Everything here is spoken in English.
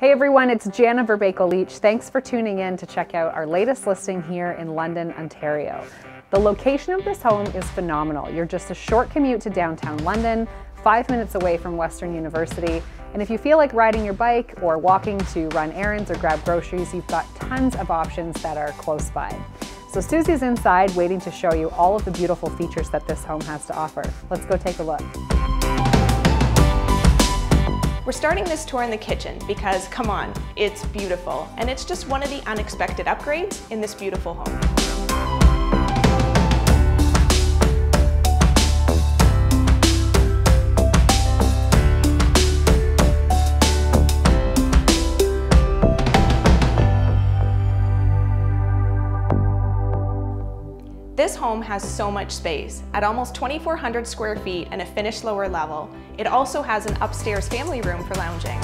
Hey everyone, it's Jana Verbakel Leach. Thanks for tuning in to check out our latest listing here in London, Ontario. The location of this home is phenomenal. You're just a short commute to downtown London, 5 minutes away from Western University, and if you feel like riding your bike or walking to run errands or grab groceries, you've got tons of options that are close by. So Susie's inside waiting to show you all of the beautiful features that this home has to offer. Let's go take a look. We're starting this tour in the kitchen because, come on, it's beautiful, and it's just one of the unexpected upgrades in this beautiful home. This home has so much space. At almost 2,400 square feet and a finished lower level, it also has an upstairs family room for lounging.